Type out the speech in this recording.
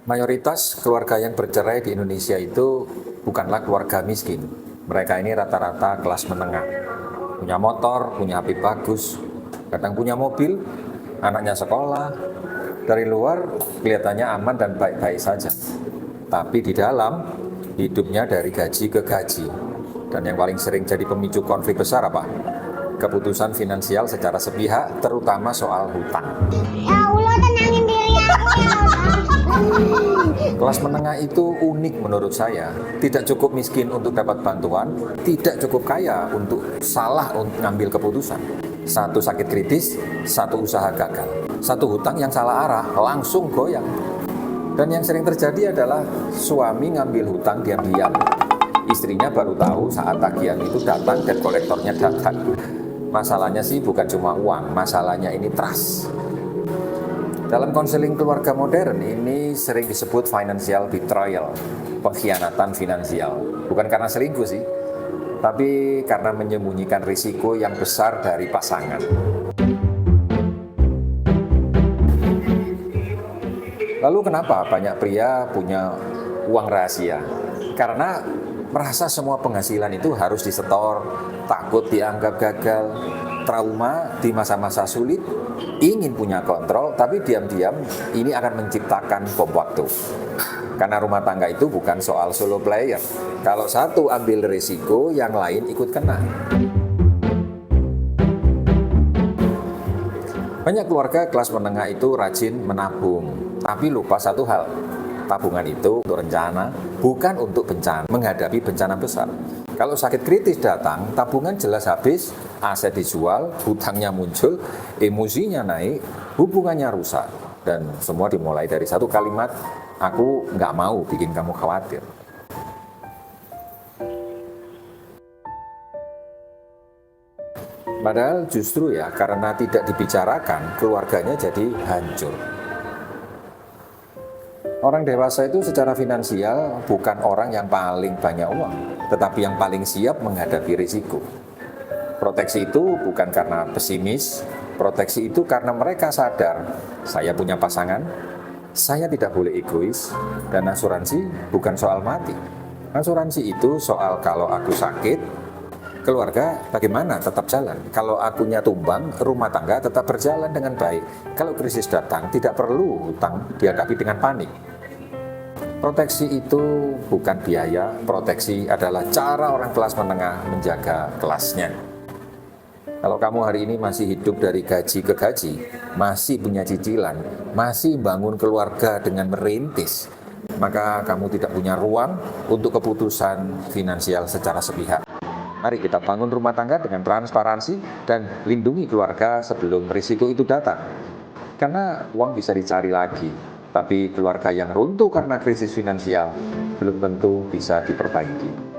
Mayoritas keluarga yang bercerai di Indonesia itu bukanlah keluarga miskin. Mereka ini rata-rata kelas menengah. Punya motor, punya HP bagus, kadang punya mobil, anaknya sekolah. Dari luar kelihatannya aman dan baik-baik saja. Tapi di dalam hidupnya dari gaji ke gaji. Dan yang paling sering jadi pemicu konflik besar apa? Keputusan finansial secara sepihak, terutama soal hutang. Ya Allah, tenangin diri aku ya Allah. Kelas menengah itu unik menurut saya. Tidak cukup miskin untuk dapat bantuan, tidak cukup kaya untuk salah untuk ngambil keputusan. Satu sakit kritis, satu usaha gagal. Satu hutang yang salah arah, langsung goyang. Dan yang sering terjadi adalah suami ngambil hutang diam-diam. Istrinya baru tahu saat tagihan itu datang dan kolektornya datang. Masalahnya sih bukan cuma uang, masalahnya ini trust. Dalam konseling keluarga modern ini sering disebut financial betrayal, pengkhianatan finansial. Bukan karena selingkuh sih, tapi karena menyembunyikan risiko yang besar dari pasangan. Lalu kenapa banyak pria punya uang rahasia? Karena merasa semua penghasilan itu harus disetor, takut dianggap gagal, trauma di masa-masa sulit, ingin punya kontrol, tapi diam-diam ini akan menciptakan bom waktu. Karena rumah tangga itu bukan soal solo player. Kalau satu ambil risiko, yang lain ikut kena. Banyak keluarga kelas menengah itu rajin menabung, tapi lupa satu hal. Tabungan itu untuk rencana, bukan untuk bencana, menghadapi bencana besar. Kalau sakit kritis datang, tabungan jelas habis, aset dijual, hutangnya muncul, emosinya naik, hubungannya rusak. Dan semua dimulai dari satu kalimat, aku nggak mau bikin kamu khawatir. Padahal justru ya, karena tidak dibicarakan, keluarganya jadi hancur. Orang dewasa itu secara finansial bukan orang yang paling banyak uang, tetapi yang paling siap menghadapi risiko. Proteksi itu bukan karena pesimis, proteksi itu karena mereka sadar, saya punya pasangan, saya tidak boleh egois, dan asuransi bukan soal mati. Asuransi itu soal kalau aku sakit, keluarga bagaimana tetap jalan. Kalau akunya tumbang, rumah tangga tetap berjalan dengan baik. Kalau krisis datang, tidak perlu hutang dihadapi dengan panik. Proteksi itu bukan biaya, proteksi adalah cara orang kelas menengah menjaga kelasnya. Kalau kamu hari ini masih hidup dari gaji ke gaji, masih punya cicilan, masih bangun keluarga dengan merintis, maka kamu tidak punya ruang untuk keputusan finansial secara sepihak. Mari kita bangun rumah tangga dengan transparansi dan lindungi keluarga sebelum risiko itu datang. Karena uang bisa dicari lagi, tapi keluarga yang runtuh karena krisis finansial belum tentu bisa diperbaiki.